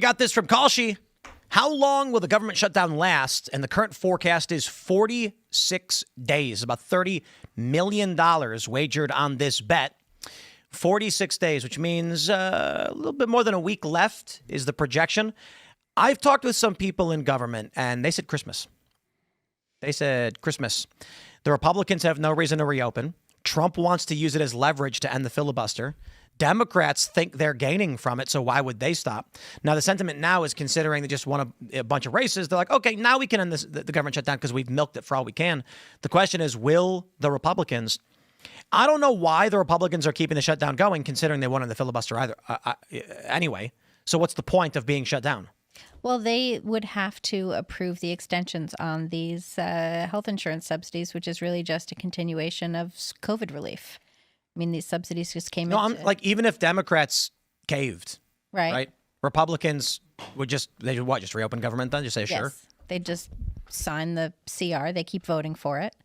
got this from Kalshi. How long will the government shutdown last? And the current forecast is 46 days, about $30 million wagered on this bet. 46 days, which means a little bit more than a week left is the projection. I've talked with some people in government, and they said Christmas. They said Christmas. The Republicans have no reason to reopen. Trump wants to use it as leverage to end the filibuster. Democrats think they're gaining from it, so why would they stop? Now, the sentiment now is considering they just won a bunch of races. They're like, okay, now we can end the government shutdown because we've milked it for all we can. The question is, will the Republicans... I don't know why the Republicans are keeping the shutdown going, considering they won in the filibuster either. Anyway, so what's the point of being shut down? Well, they would have to approve the extensions on these health insurance subsidies, which is really just a continuation of COVID relief. I mean, these subsidies just came in. No, like, even if Democrats caved, right? Republicans would just reopen government then? Just say, sure? Yes, they just sign the CR. They keep voting for it.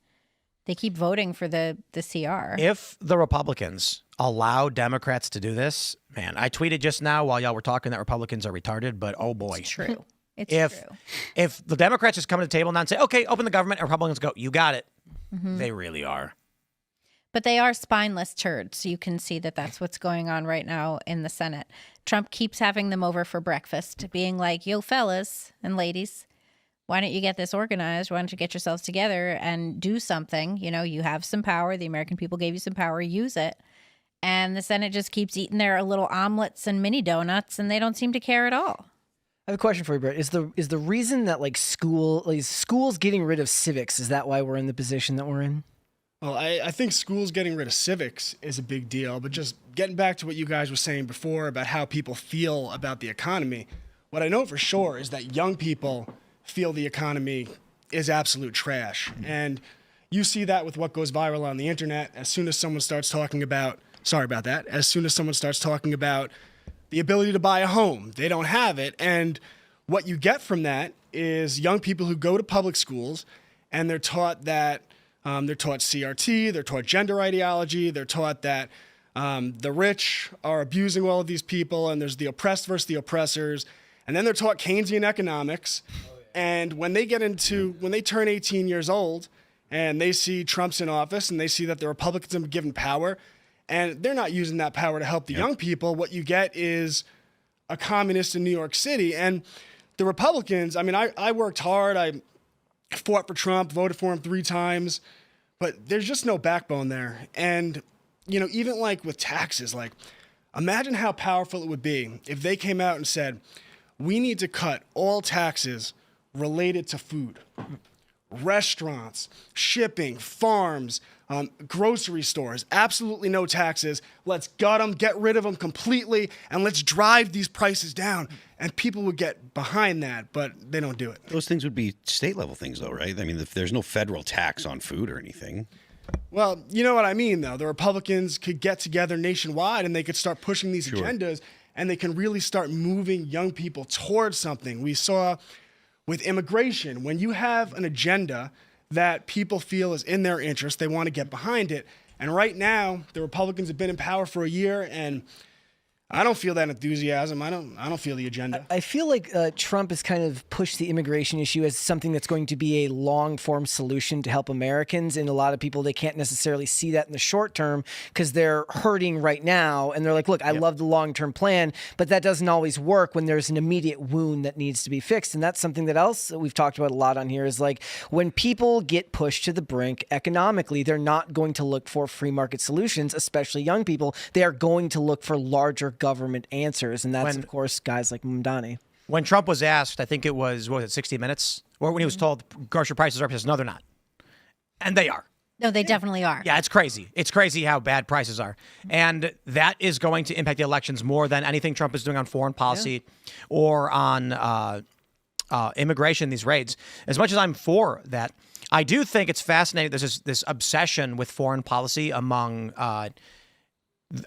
They keep voting for the CR. If the Republicans allow Democrats to do this, man, I tweeted just now while y'all were talking that Republicans are retarded, but oh boy. It's true. It's true. If the Democrats just come to the table now and say, okay, open the government, and Republicans go, you got it. Mm-hmm. They really are. But they are spineless turds. You can see that that's what's going on right now in the Senate. Trump keeps having them over for breakfast, being like, yo, fellas and ladies, why don't you get this organized? Why don't you get yourselves together and do something? You know, you have some power. The American people gave you some power. Use it. And the Senate just keeps eating their little omelets and mini donuts, and they don't seem to care at all. I have a question for you, Brett. Is the reason that schools getting rid of civics, is that why we're in the position that we're in? Well, I think schools getting rid of civics is a big deal, but just getting back to what you guys were saying before about how people feel about the economy, what I know for sure is that young people feel the economy is absolute trash. And you see that with what goes viral on the internet. As soon as someone starts talking about, as soon as someone starts talking about the ability to buy a home, they don't have it. And what you get from that is young people who go to public schools and they're taught that they're taught CRT, they're taught gender ideology, they're taught that the rich are abusing all of these people and there's the oppressed versus the oppressors. And then they're taught Keynesian economics. And when they turn 18 years old and they see Trump's in office and they see that the Republicans have been given power and they're not using that power to help the young people, what you get is a communist in New York City. And the Republicans, I mean, I worked hard. I fought for Trump, voted for him 3 times, but there's just no backbone there. And, you know, even like with taxes, like imagine how powerful it would be if they came out and said, we need to cut all taxes related to food, restaurants, shipping, farms, grocery stores, absolutely no taxes. Let's gut them, get rid of them completely, and let's drive these prices down. And people would get behind that, but they don't do it. Those things would be state level things though, right? I mean, if there's no federal tax on food or anything. Well, you know what I mean, though. The Republicans could get together nationwide and they could start pushing these agendas, and they can really start moving young people towards something. We saw with immigration, when you have an agenda that people feel is in their interest, they want to get behind it. And right now, the Republicans have been in power for a year, and I don't feel that enthusiasm. I don't feel the agenda. I feel like Trump has kind of pushed the immigration issue as something that's going to be a long-form solution to help Americans. And a lot of people, they can't necessarily see that in the short term because they're hurting right now. And they're like, look, I love the long-term plan, but that doesn't always work when there's an immediate wound that needs to be fixed. And that's something that else we've talked about a lot on here is like when people get pushed to the brink economically, they're not going to look for free market solutions, especially young people. They are going to look for larger government answers, and that's, of course, guys like Mamdani. When Trump was asked, I think it was, 60 Minutes? Or when he was told grocery prices are up, he says, no, they're not. And they are. No, they definitely are. Yeah, it's crazy. It's crazy how bad prices are. And that is going to impact the elections more than anything Trump is doing on foreign policy or on immigration, these raids. As much as I'm for that, I do think it's fascinating. There's this obsession with foreign policy among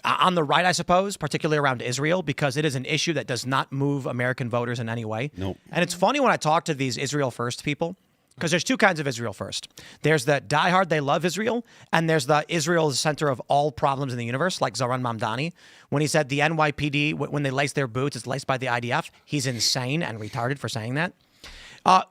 on the right, I suppose, particularly around Israel, because it is an issue that does not move American voters in any way. Nope. And it's funny when I talk to these Israel First people, Because there's two kinds of Israel first. There's the diehard, they love Israel, and there's the Israel is the center of all problems in the universe, like Zoran Mamdani. When he said the NYPD, when they lace their boots, it's laced by the IDF, he's insane and retarded for saying that.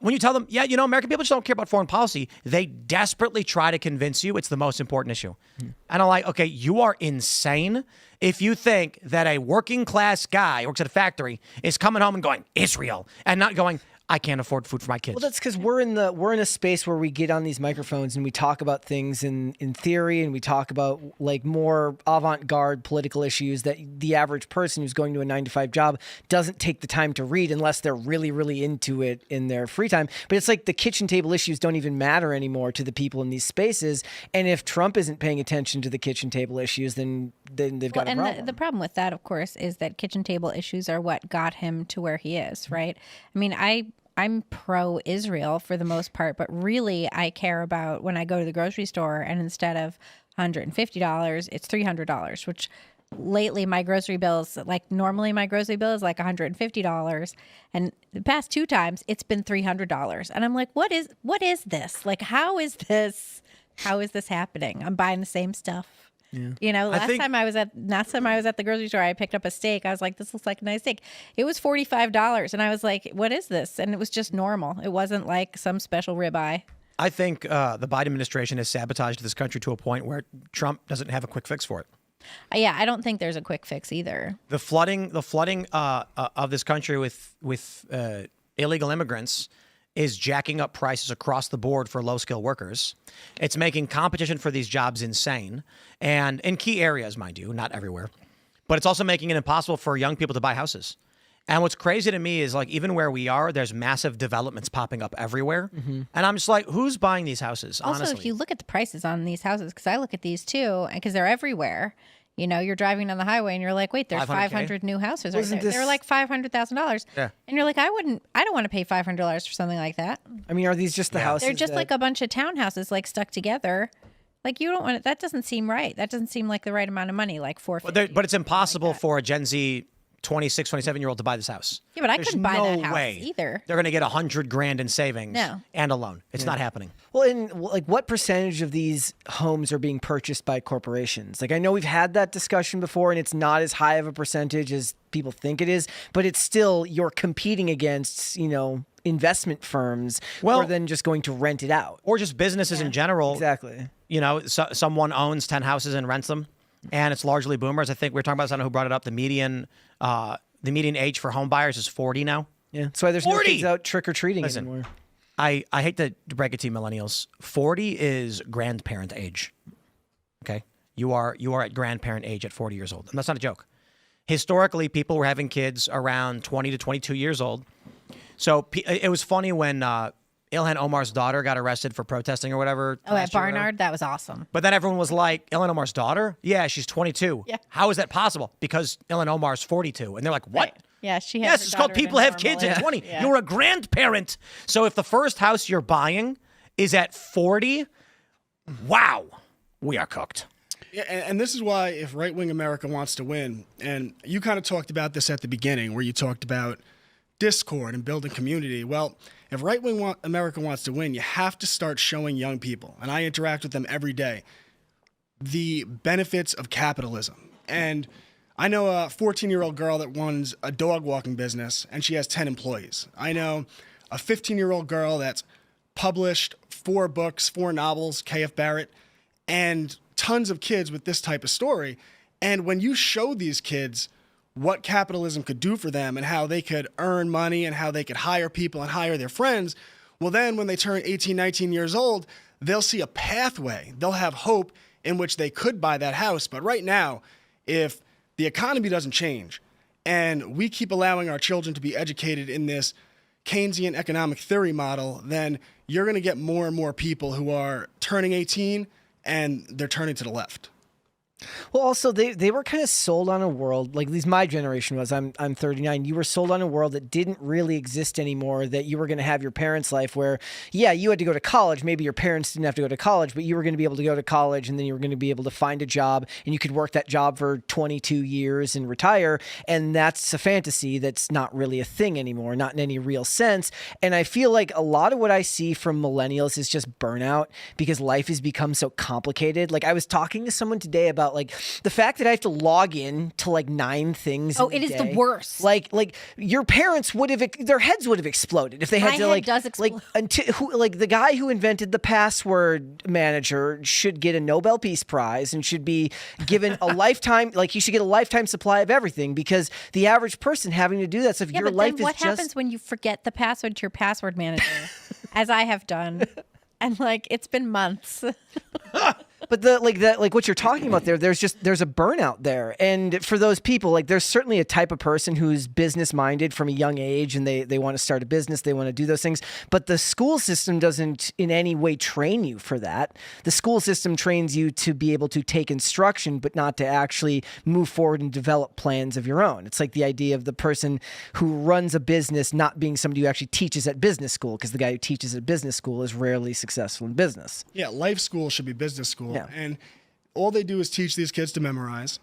When you tell them, yeah, American people just don't care about foreign policy, they desperately try to convince you it's the most important issue. And I'm like, okay, you are insane if you think that a working class guy who works at a factory is coming home and going, Israel, and not going, I can't afford food for my kids. Well, that's because we're in a space where we get on these microphones and we talk about things in theory, and we talk about like more avant-garde political issues that the average person who's going to a 9-to-5 job doesn't take the time to read unless they're really, really into it in their free time. But it's like the kitchen table issues don't even matter anymore to the people in these spaces. And if Trump isn't paying attention to the kitchen table issues, then they've got a problem. And the problem with that, of course, is that kitchen table issues are what got him to where he is, right? I mean, I'm pro-Israel for the most part, but really I care about when I go to the grocery store and instead of $150, it's $300, which lately my grocery bills, like normally my grocery bill is like $150. And the past 2 times it's been $300. And I'm like, what is this? Like, how is this happening? I'm buying the same stuff. Yeah. Last time I was at the grocery store, I picked up a steak. I was like, this looks like a nice steak. It was $45. And I was like, what is this? And it was just normal. It wasn't like some special ribeye. I think the Biden administration has sabotaged this country to a point where Trump doesn't have a quick fix for it. Yeah, I don't think there's a quick fix either. The flooding of this country with illegal immigrants is jacking up prices across the board for low-skilled workers. It's making competition for these jobs insane, and in key areas, mind you, not everywhere. But it's also making it impossible for young people to buy houses. And what's crazy to me is, like, even where we are, there's massive developments popping up everywhere. Mm-hmm. And I'm just like, who's buying these houses, honestly? Also, if you look at the prices on these houses, because I look at these too, because they're everywhere. You're driving down the highway and you're like, wait, there's 500 new houses right there. They're like $500,000. Yeah. And you're like, I don't want to pay $500 for something like that. I mean, are these just the houses? They're just like a bunch of townhouses like stuck together. Like, you don't want it. That doesn't seem right. That doesn't seem like the right amount of money, like $450. But it's impossible for a Gen Z 26, 27-year-old to buy this house. Yeah, but I couldn't buy that house either. They're going to get $100,000 in savings and a loan. It's not happening. Well, and like, what percentage of these homes are being purchased by corporations? Like, I know we've had that discussion before, and it's not as high of a percentage as people think it is, but it's still, you're competing against, investment firms who are then just going to rent it out. Or just businesses in general. Exactly. Someone owns 10 houses and rents them, and it's largely boomers. I think we were talking about, I don't know who brought it up, the median age for home buyers is 40 now. Yeah, that's why there's 40. No kids out trick-or-treating anymore. I hate to break it to you, millennials. 40 is grandparent age. Okay? You are at grandparent age at 40 years old. And that's not a joke. Historically, people were having kids around 20 to 22 years old. So it was funny when Ilhan Omar's daughter got arrested for protesting or whatever. Oh, at Barnard? That was awesome. But then everyone was like, Ilhan Omar's daughter? Yeah, she's 22. Yeah. How is that possible? Because Ilhan Omar's 42. And they're like, what? Right. Yeah, she has. Yes, it's called people have kids at 20. Yeah. You're a grandparent. So if the first house you're buying is at 40, wow, we are cooked. Yeah, and this is why, if right-wing America wants to win, and you kind of talked about this at the beginning, where you talked about discord and building community. Well, if right-wing America wants to win, you have to start showing young people, and I interact with them every day, the benefits of capitalism. And I know a 14-year-old girl that runs a dog walking business, and she has 10 employees. I know a 15-year-old girl that's published 4 books, 4 novels, K.F. Barrett, and tons of kids with this type of story. And when you show these kids what capitalism could do for them and how they could earn money and how they could hire people and hire their friends, well, then when they turn 18, 19 years old, they'll see a pathway. They'll have hope in which they could buy that house. But right now, if the economy doesn't change and we keep allowing our children to be educated in this Keynesian economic theory model, then you're going to get more and more people who are turning 18 and they're turning to the left. Well, also they were kind of sold on a world, like at least my generation was. I'm 39. You were sold on a world that didn't really exist anymore. That you were going to have your parents' life, where you had to go to college. Maybe your parents didn't have to go to college, but you were going to be able to go to college, and then you were going to be able to find a job, and you could work that job for 22 years and retire. And that's a fantasy that's not really a thing anymore, not in any real sense. And I feel like a lot of what I see from millennials is just burnout because life has become so complicated. Like I was talking to someone today about like the fact that I have to log in to like 9 things. Oh, it is the worst. Like your parents would have, their heads would have exploded if they had My to head like, does explode. like the guy who invented the password manager should get a Nobel Peace Prize and should be given a lifetime, like he should get a lifetime supply of everything because the average person having to do that stuff, your but life then is what just. happens when you forget the password to your password manager, as I have done, and like it's been months. But like what you're talking about there's a burnout there. And for those people, like there's certainly a type of person who's business minded from a young age and they want to start a business, they want to do those things. But the school system doesn't in any way train you for that. The school system trains you to be able to take instruction, but not to actually move forward and develop plans of your own. It's like the idea of the person who runs a business not being somebody who actually teaches at business school, because the guy who teaches at business school is rarely successful in business. Yeah, life school should be business school. Yeah. And all they do is teach these kids to memorize.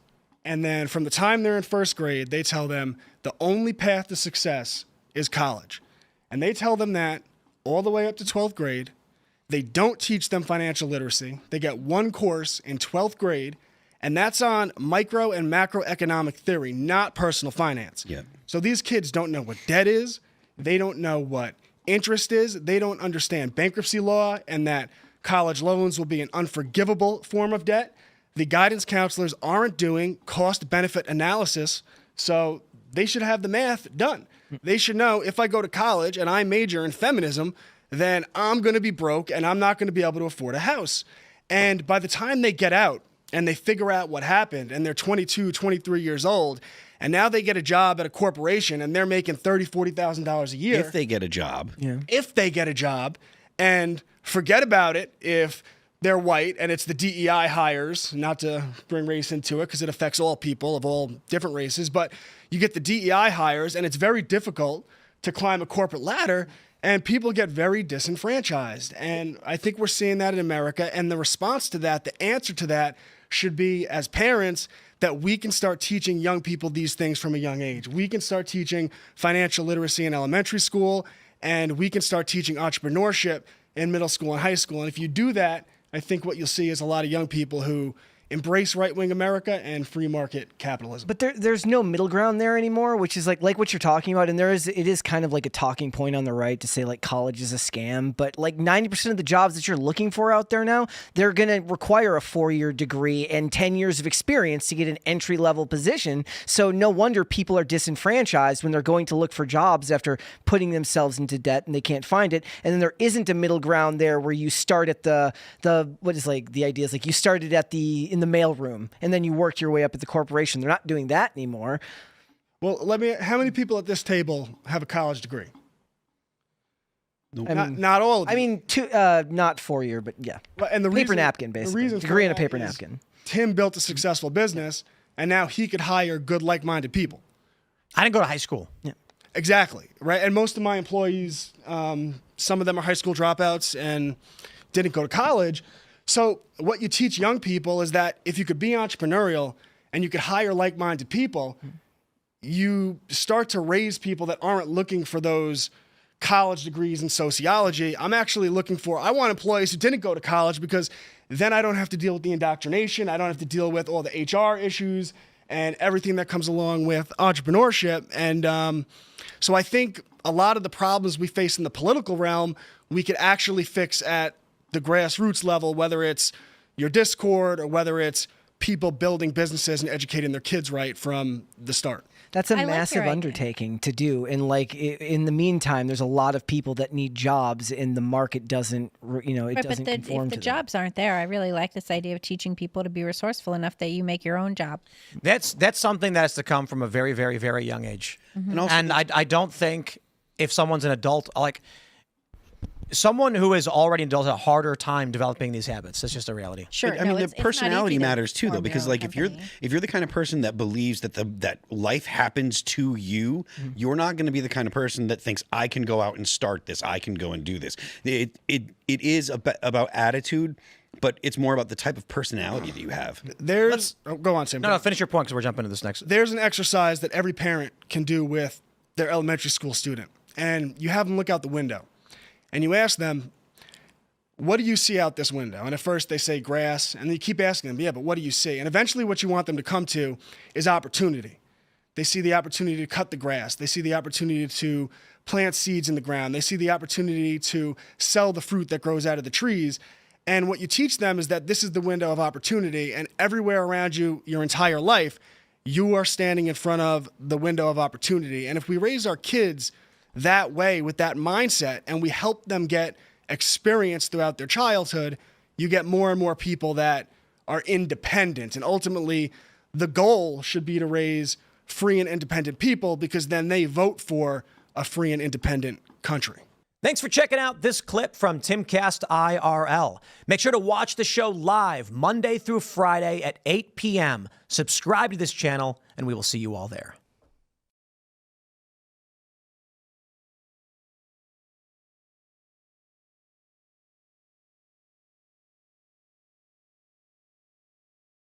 And then from the time they're in first grade, they tell them the only path to success is college. And they tell them that all the way up to 12th grade. They don't teach them financial literacy. They get one course in 12th grade, and that's on micro and macroeconomic theory, not personal finance. Yeah. So these kids don't know what debt is. They don't know what interest is. They don't understand bankruptcy law and that college loans will be an unforgivable form of debt. The guidance counselors aren't doing cost-benefit analysis, so they should have the math done. They should know if I go to college and I major in feminism, then I'm going to be broke and I'm not going to be able to afford a house. And by the time they get out and they figure out what happened and they're 22, 23 years old, and now they get a job at a corporation and they're making $30,000, $40,000 a year. If they get a job. Yeah. If they get a job, and forget about it if they're white and it's the DEI hires, not to bring race into it because it affects all people of all different races, but you get the DEI hires and it's very difficult to climb a corporate ladder and people get very disenfranchised. And I think we're seeing that in America. And the response to that, the answer to that should be, as parents, that we can start teaching young people these things from a young age. We can start teaching financial literacy in elementary school, and we can start teaching entrepreneurship in middle school and high school. And if you do that, I think what you'll see is a lot of young people who embrace right-wing America and free market capitalism. But there's no middle ground there anymore, which is like what you're talking about. And it is kind of like a talking point on the right to say like college is a scam. But like 90% of the jobs that you're looking for out there now, they're going to require a 4-year degree and 10 years of experience to get an entry-level position. So no wonder people are disenfranchised when they're going to look for jobs after putting themselves into debt and they can't find it. And then there isn't a middle ground there where you start at the what is like the idea is like you started at in the mailroom and then you worked your way up at the corporation. They're not doing that anymore. Well, how many people at this table have a college degree? Nope. Not all of you. I mean, not 4-year, but yeah. And the paper reason, napkin, basically. The reason Degree and a for that paper is napkin. Tim built a successful business, and now he could hire good, like-minded people. I didn't go to high school. Yeah. Exactly, right? And most of my employees, some of them are high school dropouts and didn't go to college. So what you teach young people is that if you could be entrepreneurial and you could hire like-minded people, you start to raise people that aren't looking for those college degrees in sociology. I'm actually looking for, I want employees who didn't go to college because then I don't have to deal with the indoctrination. I don't have to deal with all the HR issues and everything that comes along with entrepreneurship. And so I think a lot of the problems we face in the political realm, we could actually fix at the grassroots level, whether it's your Discord or whether it's people building businesses and educating their kids right from the start. That's a I like massive your idea. undertaking to do. And like in the meantime, there's a lot of people that need jobs and the market doesn't, it doesn't conform if to the them. jobs aren't there, I really like this idea of teaching people to be resourceful enough that you make your own job. That's something that has to come from a very, very, very young age. And also, And I don't think if someone's an adult, like someone who is already an adult has a harder time developing these habits. That's just a reality. Sure. I mean, it's the not personality easy to matters too, though, form because your own like company. if you're the kind of person that believes that that life happens to you, you're not going to be the kind of person that thinks I can go out and start this, I can go and do this. It is about attitude, but it's more about the type of personality that you have. Go on, Tim. No, finish your point because we're jumping into this next. There's an exercise that every parent can do with their elementary school student, and you have them look out the window, and you ask them, what do you see out this window? And at first they say grass, and then you keep asking them, yeah, but what do you see? And eventually what you want them to come to is opportunity. They see the opportunity to cut the grass. They see the opportunity to plant seeds in the ground. They see the opportunity to sell the fruit that grows out of the trees. And what you teach them is that this is the window of opportunity, and everywhere around you, your entire life, you are standing in front of the window of opportunity. And if we raise our kids that way with that mindset and we help them get experience throughout their childhood, you get more and more people that are independent. And ultimately, the goal should be to raise free and independent people, because then they vote for a free and independent country. Thanks for checking out this clip from Timcast IRL. Make sure to watch the show live Monday through Friday at 8 p.m. Subscribe to this channel, and we will see you all there.